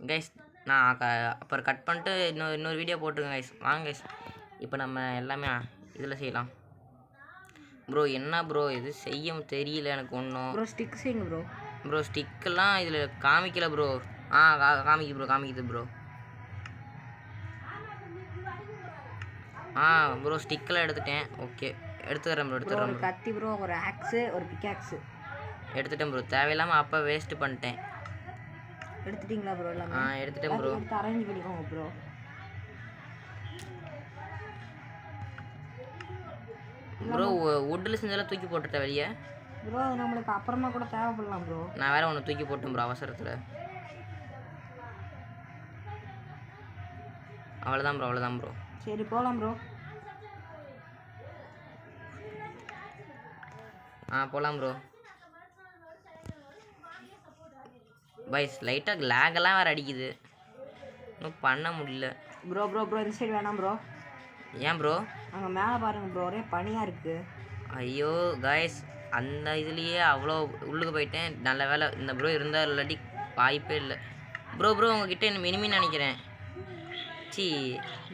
Guys நான் அப்புறம் cut பண்ணிட்டு இன்னொரு வீடியோ போட்டுருங்க கைஸ். வாங்க கைஸ், இப்போ நம்ம எல்லாமே இதில் செய்யலாம். ப்ரோ என்ன ப்ரோ இது செய்ய தெரியல எனக்கு ஒன்றும். ப்ரோ ஸ்டிக் செய்யுங்க ப்ரோ. ப்ரோ ஸ்டிக்கெல்லாம் இதில் காமிக்கல ப்ரோ. காமிக்குது ப்ரோ. ப்ரோ ஸ்டிக்கெல்லாம் எடுத்துட்டேன். ஓகே எடுத்துக்கிறேன் ப்ரோ. ஒரு கத்தி ப்ரோ, ஒரு ஆக்ஸு, ஒரு பிக்காக்ஸு எடுத்துட்டேன் ப்ரோ. தேவையில்லாமல் அப்போ வேஸ்ட் பண்ணிட்டேன். எடுத்துட்டீங்களா ப்ரோ? எல்லாமே எடுத்துட்டேன் ப்ரோ. எடுத்து அரேஞ்ச் பண்ணிக்கோங்க ப்ரோ. ப்ரோ வுட்டில் செஞ்செல்லாம் தூக்கி போட்டுட்டேன் வெளியே ப்ரோ. அது நம்மளுக்கு அப்புறமா கூட தேவைப்படலாம் ப்ரோ. நான் வேறு ஒன்று தூக்கி போட்டேன் ப்ரோ அவசரத்தில். அவ்வளோதான் ப்ரோ. சரி போகலாம் ப்ரோ. போகலாம் ப்ரோ. பைஸ் லைட்டாக லேகெல்லாம் வேறு அடிக்குது, இன்னும் பண்ண முடியல ப்ரோ. இந்த சைடு வேணாம் ப்ரோ. ஏன் ப்ரோ? அங்கே மேலே பாருங்க ப்ரோ, ஒரே பனியாக இருக்குது. ஐயோ காய்ஸ், அந்த இதுலேயே அவ்வளோ உள்ளுக்கு போயிட்டேன். நல்ல வேலை இந்த ப்ரோ இருந்தால், இல்லாட்டி வாய்ப்பே இல்லை ப்ரோ. உங்ககிட்ட என்ன மினிமின்னு நினைக்கிறேன்.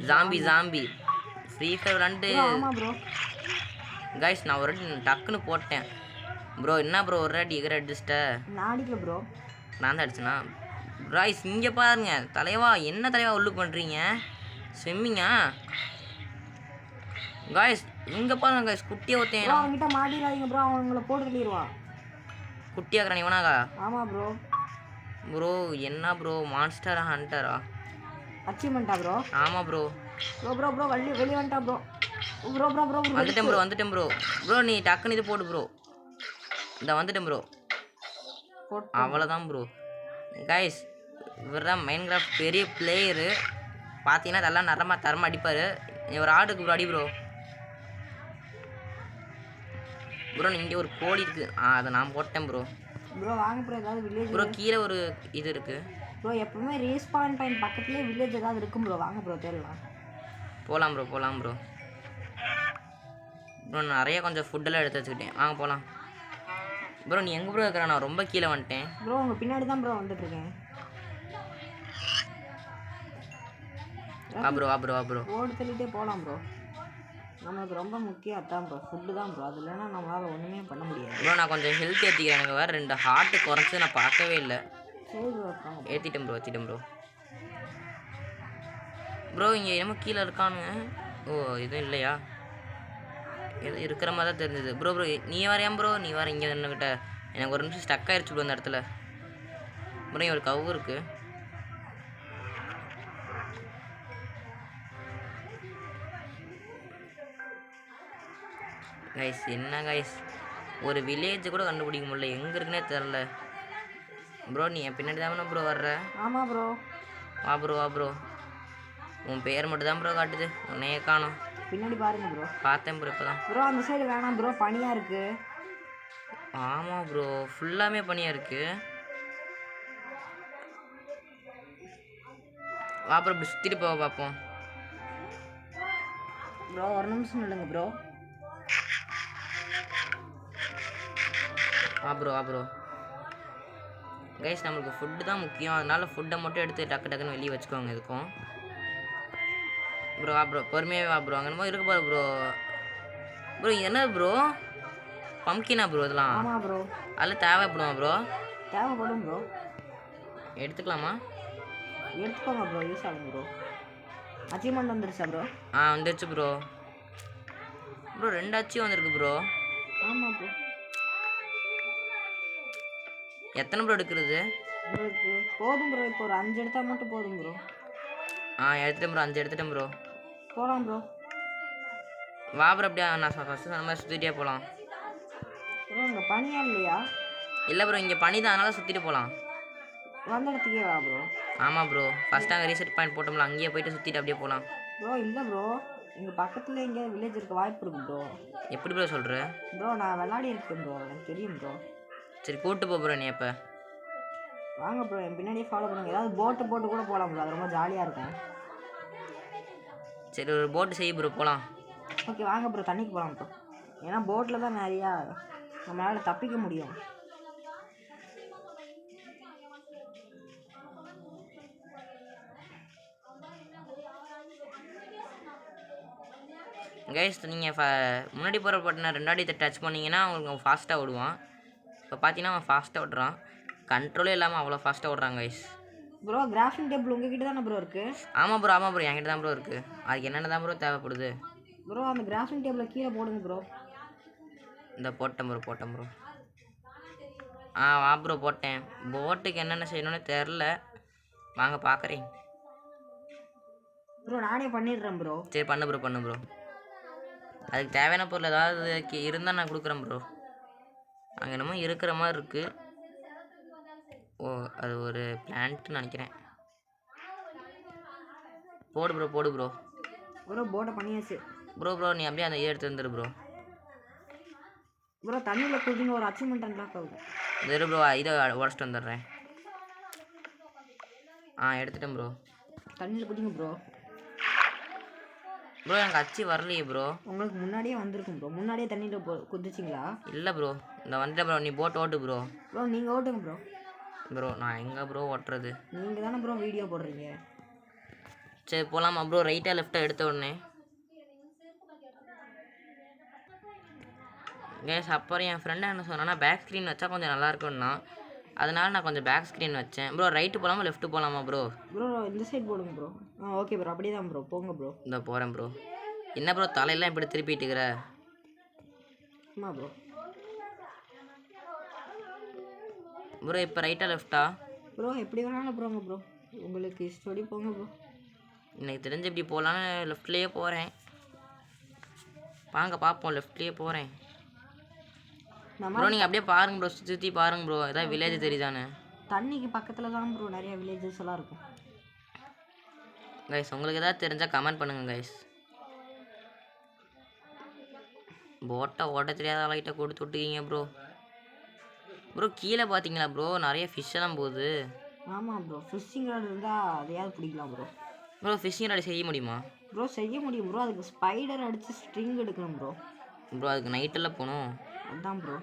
ஜாம்பி ஃப்ரீ ஃபயர் விளாண்டு காய்ஸ் நான் ஒரு டக்குன்னு போட்டேன் ப்ரோ. என்ன ப்ரோ ஒரு அடி அடிச்சிட்ட? நாடிக்கல ப்ரோ. நான் தான் அடிச்சேனா? காய்ஸ் இங்கே பாருங்க தலைவா, என்ன தலைவா உள்ளுக்கு பண்ணுறீங்க? ஸ்விம்மிங்கா காய்ஸ்? இங்கே பாருங்க காய்ஸ், குட்டியாக ஒருத்தேன். அவங்ககிட்ட மாட்டிடாதீங்க ப்ரோ, அவங்கள போட்டு தள்ளிடுவான். குட்டியாக்குறான் இவனாகா? ஆமாம் ப்ரோ. என்ன ப்ரோ, மான்ஸ்டரா ஹண்டரா அச்சீவ்மெண்ட்டா ப்ரோ? ஆமாம் ப்ரோ. வெளியே வந்துட்டா ப்ரோ. வந்துட்டேன் ப்ரோ. நீ டக்குன்னு இது போடு ப்ரோ. இந்த வந்துட்டேன் ப்ரோ. அவ்வளோதான் ப்ரோ. கைஸ் இவர் தான் மைன்கிராஃப்ட் பெரிய பிளேயரு. பார்த்தீங்கன்னா அதெல்லாம் தரமாக அடிப்பார். நீ ஒரு ஆடுக்கு ப்ரோ அடி ப்ரோ. இங்கே ஒரு கோழி இருக்குது, அதை நான் போட்டேன் ப்ரோ. வாங்க ப்ரோ. ஏதாவது வில்லேஜ் ப்ரோ கீழே ஒரு இது இருக்குது ப்ரோ. எப்பவுமே ரீஸ்பான் டைம் பக்கத்துலேயே வில்லேஜ் ஏதாவது இருக்கும் ப்ரோ. வாங்க ப்ரோ தேடலாம். போகலாம் ப்ரோ. நிறைய கொஞ்சம் ஃபுட்டெல்லாம் எடுத்து வச்சுக்கிட்டேன். வாங்க போகலாம் ப்ரோ. நீ எங்கே ப்ரோ இருக்கிற? நான் ரொம்ப கீழே வந்துட்டேன் ப்ரோ. உங்கள் பின்னாடி தான் ப்ரோ வந்துட்டுருக்கேன். வா ப்ரோ. ஓடு தள்ளிட்டே போகலாம் ப்ரோ. நம்மளுக்கு ரொம்ப முக்கியம் அதான் ப்ரோ, ஃபுட்டு தான் ப்ரோ. அது இல்லைன்னா நம்மளால் ஒன்றுமே பண்ண முடியாது ப்ரோ. நான் கொஞ்சம் ஹெல்த் ஏற்றிக்கிறேன். எனக்கு வேறு 2 ஹார்ட்டு குறைச்சி நான் பார்க்கவே இல்லை. சரி ப்ரோ. ஏற்றிட்டேன் ப்ரோ. இங்கே என்னமோ கீழே இருக்கானுங்க. எதுவும் இல்லையா? எதுவும் இருக்கிற மாதிரி தான் தெரிஞ்சது ப்ரோ. நீ வரையான் ப்ரோ? நீ வர இங்கே நின்றுக்கிட்ட எனக்கு ஒரு நிமிஷம் ஸ்டக் ஆயிடுச்சு ப்ரோ அந்த இடத்துல. ப்ரோ ஒரு கவு இருக்குது. கைஸ் என்ன கைஸ், ஒரு வில்லேஜ் கூட கண்டுபிடிக்க முடியல, எங்கே இருக்குன்னே தெரில ப்ரோ. நீ என் பின்னாடி தான் ப்ரோ வர்ற? ஆமாம் ப்ரோ. வா ப்ரோ. உன் பேர் மட்டும் தான் ப்ரோ காட்டுது, உன்னையே காணும். பின்னாடி பாருங்க ப்ரோ. பார்த்தேன் ப்ரோ இப்போதான். அந்த சைடு வேணாம் ப்ரோ, பனியாக இருக்குது. ஆமாம் ப்ரோ, ஃபுல்லாமே பனியாக இருக்குது. வா ப்ரோ, இப்படி சுற்றிட்டு போக பார்ப்போம் ப்ரோ. ஒரு நிமிஷம் இல்லைங்க ப்ரோ. வா ப்ரோ. கைஸ் நம்மளுக்கு ஃபுட்டு தான் முக்கியம், அதனால ஃபுட்டை மட்டும் எடுத்து டக்குன்னு வெளியே வச்சுக்கோங்க இதுக்கும். ப்ரோ பொறுமையாகவே வா ப்ரோ. அங்கே இருக்கு பாரு ப்ரோ. என்ன ப்ரோ, பம்கினா ப்ரோ இதெல்லாம்? ஆமாம் ப்ரோ. அதில் தேவைப்படுமா ப்ரோ? தேவைப்படும் ப்ரோ. எடுத்துக்கலாமா? எடுத்துக்கோங்க ப்ரோ, யூஸ் ஆகும் ப்ரோ. அச்சீவ்மெண்ட் வந்துருச்சா ப்ரோ? வந்துருச்சு ப்ரோ. 2 அச்சீவ் வந்திருக்கு ப்ரோ. ஆமாம் ப்ரோ. எத்தனை ப்ரோ எடுக்கிறது? உங்களுக்கு போதும் ப்ரோ. இப்போ ஒரு 5 எடுத்தால் மட்டும் போதும் ப்ரோ. எடுத்துட்டேன் ப்ரோ. 5 எடுத்துட்டேன் ப்ரோ. போகலாம் ப்ரோ. வா ப்ரோ. அப்படியே நான் ஃபஸ்ட்டு சொன்ன மாதிரி சுற்றிட்டே போகலாம் ப்ரோ. இங்கே பனியா இல்லையா? இல்லை ப்ரோ, இங்கே பனி தான், அதனால் சுற்றிட்டு போகலாம். வந்த இடத்துக்கே வா ப்ரோ. ஆமாம் ப்ரோ. ஃபஸ்ட்டு அங்கே ரீசெட் பாயிண்ட் போட்டோம்ல, அங்கேயே போய்ட்டு சுற்றிட்டு அப்படியே போகலாம் ப்ரோ. இல்லை ப்ரோ, இங்கே பக்கத்தில் எங்கேயாவது வில்லேஜ் இருக்க வாய்ப்பு இருக்கு ப்ரோ. எப்படி ப்ரோ சொல்கிற? ப்ரோ நான் விளாடி இருக்கேன் ப்ரோ, எனக்கு தெரியும் ப்ரோ. சரி கூப்பிட்டு போ ப்ரோ. நீ எப்போ? வாங்க ப்ரோ, என் பின்னாடியே ஃபாலோ பண்ணுங்க. ஏதாவது போட்டு கூட போகலாம் ப்ரோ, அது ரொம்ப ஜாலியாக இருக்கும். சரி ஒரு போட்டு செய்ய ப்ரோ, போகலாம். ஓகே வாங்க ப்ரோ, தண்ணிக்கு போகலாம் ப்ரோ. ஏன்னா போட்டில் தான் நிறையா நம்மளால் தப்பிக்க முடியும். கைஸ் நீங்கள் முன்னாடி போகிற பட்டனை ரெண்டாடி டச் பண்ணிங்கன்னா உங்களுக்கு ஃபாஸ்ட்டாக ஓடுவான். இப்போ பார்த்தீங்கன்னா அவன் ஃபாஸ்ட்டாக ஓடுறான். கண்ட்ரோலே இல்லாமல் அவ்வளோ ஃபாஸ்ட்டாக ஓடுறான் கைஸ். ப்ரோ கிராஃபிங் டேபிள் உங்ககிட்ட தானே ப்ரோ இருக்குது? ஆமாம் ப்ரோ என்கிட்ட தான் ப்ரோ இருக்குது. அதுக்கு என்னென்ன தான் ப்ரோ தேவைப்படுது? ப்ரோ அந்த கிராஃபிங் டேபிளை கீழே போடுங்க ப்ரோ. இந்த போட்டேன் ப்ரோ. வா ப்ரோ போட்டேன். போட்டுக்கு என்னென்ன செய்யணும்னு தெரில, வாங்க பார்க்குறேன். ப்ரோ நானே பண்ணிடுறேன் ப்ரோ. சரி பண்ணு ப்ரோ. அதுக்கு தேவையான பொருள் ஏதாவது இருந்தால் நான் கொடுக்குறேன் ப்ரோ. அங்கே என்னமோ இருக்கிற மாதிரி இருக்குது. ஓ அது ஒரு பிளான்ட்னு நினைக்கிறேன். போடு ப்ரோ. ப்ரோ போட்டை பண்ணியாச்சு. ப்ரோ நீ அப்படியே அந்த எடுத்து வந்துடு ப்ரோ. ப்ரோ தண்ணியில் குதிங்க, ஒரு அச்சீவ்மெண்ட் அன்லாக் ஆகுது. சரி ப்ரோ இதை உடச்சிட்டு வந்துடுறேன். எடுத்துட்டேன் ப்ரோ. தண்ணியில் குதிங்க ப்ரோ. எனக்கு அச்சு வரலையே ப்ரோ. உங்களுக்கு முன்னாடியே வந்திருக்கும் ப்ரோ. முன்னாடியே தண்ணியில் குதிச்சிங்களா? இல்லை ப்ரோ, இந்த வந்துட்டேன் ப்ரோ. நீ போட்டு ஓட்டு ப்ரோ. நீங்கள் ஓட்டுங்க ப்ரோ நான் எங்கே ப்ரோ ஓட்டுறது? நீங்கள் தானே ப்ரோ வீடியோ போடுறீங்க. சரி போகலாமா ப்ரோ? ரைட்டாக லெஃப்ட்டாக எடுத்த உடனே கேஸ். அப்புறம் என் ஃப்ரெண்டு என்ன சொன்னான்னா பேக் ஸ்க்ரீன் வச்சா கொஞ்சம் நல்லாயிருக்குன்னா, அதனால நான் கொஞ்சம் பேக் ஸ்க்ரீன் வச்சேன். ப்ரோ ரைட்டு போகலாமா லெஃப்ட்டு போகலாமா ப்ரோ? இந்த சைடு போடுங்க ப்ரோ. ஓகே ப்ரோ, அப்படியே தான் ப்ரோ போங்க ப்ரோ. இந்த போகிறேன் ப்ரோ. என்ன ப்ரோ தலையெல்லாம் இப்படி திருப்பிட்டுக்கிற? ஆமாம் ப்ரோ இப்போ ரைட்டாக லெஃப்ட்டா? ப்ரோ எப்படி வேணாலும் போங்க ப்ரோ, உங்களுக்கு ஸ்டடி போங்க ப்ரோ. எனக்கு தெரிஞ்சு இப்படி போகலான்னு லெஃப்ட்லேயே போகிறேன். வாங்க பார்ப்போம். லெஃப்ட்லேயே போகிறேன் ப்ரோ. நீங்கள் அப்படியே பாருங்க ப்ரோ, சுற்றி பாருங்க ப்ரோ. ஏதாவது வில்லேஜ் தெரியுதானே? தண்ணிக்கு பக்கத்தில் தான் ப்ரோ நிறைய வில்லேஜஸ் எல்லாம் இருக்கும். கைஸ் உங்களுக்கு ஏதாவது தெரிஞ்சால் கமெண்ட் பண்ணுங்கள் கைஸ். போட்டை ஓட்ட தெரியாத லைட்டை கொடுத்து விட்டுக்கீங்க ப்ரோ. கீழே பார்த்தீங்களா ப்ரோ, நிறைய ஃபிஷ் எல்லாம் போகுது. ஆமாம் ப்ரோ, ஃபிஷ்ஷிங் ராட் இருந்தால் அதையாவது பிடிக்கலாம் ப்ரோ. ஃபிஷ்ஷிங் ராட் செய்ய முடியுமா ப்ரோ? செய்ய முடியும் ப்ரோ. அதுக்கு ஸ்பைடர் அடித்து ஸ்ட்ரிங் எடுக்கணும் ப்ரோ. அதுக்கு நைட்டெல்லாம் போகணும். அதுதான் ப்ரோ.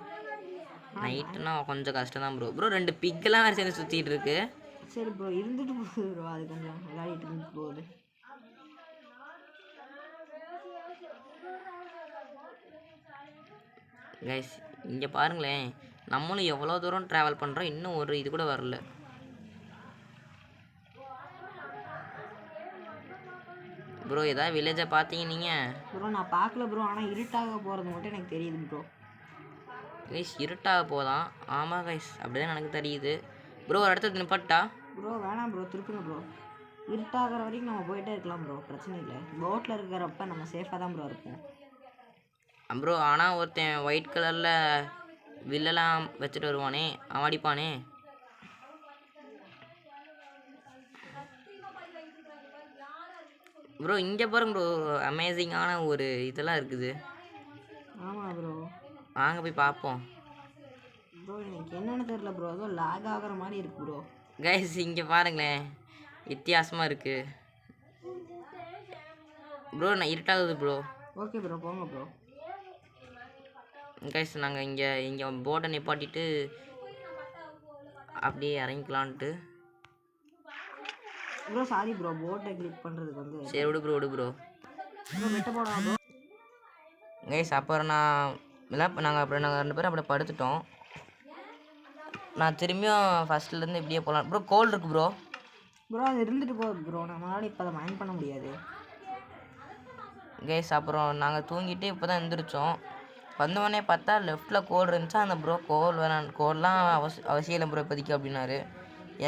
நைட்டுனா கொஞ்சம் கஷ்டம் தான் ப்ரோ. 2 பிக்கெல்லாம் வேறு சேர்ந்து சுற்றிட்டு இருக்கு. சரி ப்ரோ இருந்துட்டு போகுது ப்ரோ. அது கொஞ்சம் விளையாடிட்டு இருந்துட்டு போகுது. கைஸ் இங்கே பாருங்களேன், நம்மளும் எவ்வளோ தூரம் ட்ராவல் பண்ணுறோம், இன்னும் ஒரு இது கூட வரல ப்ரோ. ஏதாவது வில்லேஜை பார்த்தீங்க நீங்கள்? ப்ரோ நான் பார்க்கல ப்ரோ, ஆனால் இருட்டாக போகிறது மட்டும் எனக்கு தெரியுது ப்ரோ. கைஸ் இருட்டாக போதான். ஆமாம் கைஸ் அப்படிதான் எனக்கு தெரியுது ப்ரோ. ஒரு இடத்துல நிப்பாட்டா ப்ரோ? வேணாம் ப்ரோ, திருப்புங்க ப்ரோ. இருட்டாகிற வரைக்கும் நம்ம போயிட்டே இருக்கலாம் ப்ரோ, பிரச்சனை இல்லை. போட்டில் இருக்கிறப்ப நம்ம சேஃபாக தான் ப்ரோ இருப்போம் ப்ரோ. ஆனால் ஒருத்தன் ஒயிட் கலரில் வில்லெல்லாம் வச்சுட்டு வருவானே, அவன் அடிப்பானே. ப்ரோ இங்கே பாருங்க ப்ரோ, அமேசிங்கான ஒரு இதெல்லாம் இருக்குது. ஆமாம் ப்ரோ, வாங்க போய் பார்ப்போம் ப்ரோ. எனக்கு என்னென்னு தெரியல ப்ரோ, ஏதோ லாக் ஆகிற மாதிரி இருக்கு ப்ரோ. கைஸ் இங்கே பாருங்களேன், வித்தியாசமாக இருக்குது ப்ரோ. நான் இருட்டாகுது ப்ரோ. ஓகே ப்ரோ போங்க ப்ரோ. கைஸ் நாங்கள் இங்கே போட்டை நிப்பாட்டிட்டு அப்படியே இறங்கிக்கலான்ட்டு. ப்ரோ சாரி ப்ரோ, போட்டை கிளிக் பண்ணுறதுக்கு வந்து. சரி விடு ப்ரோ ப்ரோ வெட்ட போடா ப்ரோ. கைஸ் அப்புறம் நாங்கள் 2 பேரும் அப்படியே படுத்துட்டோம். நான் திரும்பியும் ஃபஸ்ட்லேருந்து இப்படியே போகலாம் ப்ரோ. கோல் இருக்கு ப்ரோ. அது இருந்துட்டு போகுது ப்ரோ, நம்மளால இப்போ அதை மைண்ட் பண்ண முடியாது. கைஸ் அப்புறம் நாங்கள் தூங்கிட்டு இப்போ தான் எழுந்திரிச்சோம். வந்தவொடனே பார்த்தா லெஃப்ட்டில் கோல் இருந்துச்சா. அந்த ப்ரோ கோல்லாம் அவசியம் இல்லை ப்ரோ இப்போதைக்கு அப்படின்னாரு.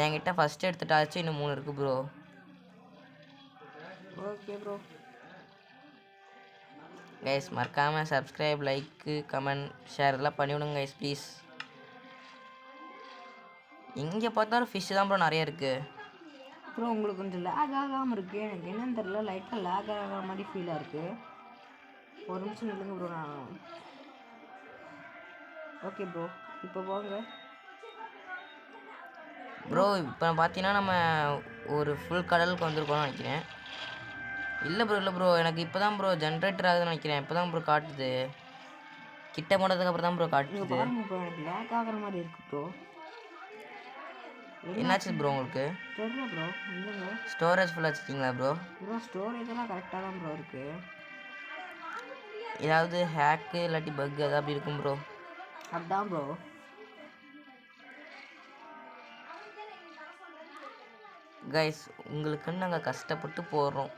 என்கிட்ட ஃபஸ்ட்டு எடுத்துட்டாச்சு, இன்னும் 3 இருக்குது ப்ரோ. Okay bro. கைஸ் மறக்காமல் சப்ஸ்கிரைப், லைக்கு, கமெண்ட், ஷேர் இதெல்லாம் பண்ணிவிடுங்க கைஸ் ப்ளீஸ். இங்கே பார்த்தாலும் ஃபிஷ்ஷு தான் ப்ரோ நிறைய இருக்குது ப்ரோ. உங்களுக்கு கொஞ்சம் லேக் ஆகாமல் இருக்குது, எனக்கு என்னன்னு தெரில, லைட்டாக லேக் ஆகிற மாதிரி ஃபீலாக இருக்குது. ஒரு நிமிஷம் இல்லைங்க ப்ரோ. நான் ஓகே ப்ரோ, இப்போ போங்க ப்ரோ. இப்போ பார்த்தீங்கன்னா நம்ம ஒரு ஃபுல் கடலுக்கு வந்திருக்கோம்னு நினைக்கிறேன். இல்லை ப்ரோ எனக்கு இப்போ தான் ப்ரோ ஜென்ரேட்டர் ஆகுதுன்னு நினைக்கிறேன். இப்போ தான் ப்ரோ காட்டுது. கிட்ட போனதுக்கு அப்புறம் தான் ப்ரோ காட்டுது. பாருங்க ப்ரோ, எனக்கு லேக் ஆகிற மாதிரி இருக்கு ப்ரோ. என்னாச்சு ப்ரோ உங்களுக்கு? தெரியல ப்ரோ. இல்லைங்க, ஸ்டோரேஜ் ஃபுல்லாக வச்சுருக்கீங்களா ப்ரோ? ஸ்டோரேஜ் எல்லாம் கரெக்டாக தான் ப்ரோ இருக்குது. ஏதாவது ஹேக்கு இல்லாட்டி பக் ஏதாவது அப்படி இருக்கும் ப்ரோ. அதான் ப்ரோ. கைஸ் உங்களுக்குன்னு நாங்கள் கஷ்டப்பட்டு போடுறோம்.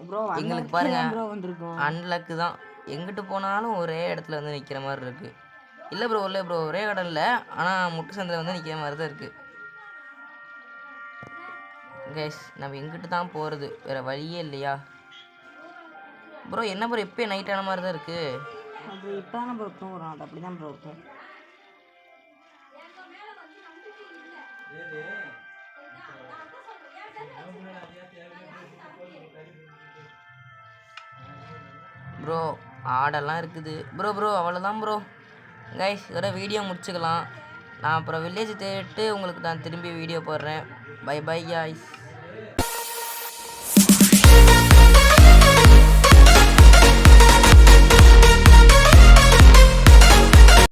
ப்ரோ எங்களுக்கு பாருங்க ப்ரோ வந்திருக்கோம். அன்லக்கு தான். எங்கிட்டு போனாலும் ஒரே இடத்துல வந்து நிற்கிற மாதிரி இருக்குது. இல்லை ப்ரோ இல்லை ப்ரோ, ஒரே இடம் இல்லை, ஆனால் முட்டு சந்தில் வந்து நிற்கிற மாதிரி தான் இருக்குது. கைஸ் நம்ம எங்கிட்டு தான் போகிறது, வேறு வழியே இல்லையா ப்ரோ? என்ன ப்ரோ இப்போ நைட் ஆன மாதிரி தான் இருக்குது. அது இப்போ தானே ப்ரோ தூங்குறோம், அது அப்படி தான் ப்ரோ இருக்கும். ப்ரோ ஆடெல்லாம் இருக்குது ப்ரோ. ப்ரோ அவ்வளோதான் ப்ரோ. கைஸ் இதோட வீடியோ முடிச்சுக்கலாம். நான் அப்புறம் வில்லேஜ் தேடிட்டு உங்களுக்கு நான் திரும்பி வீடியோ போடுறேன். Bye bye guys.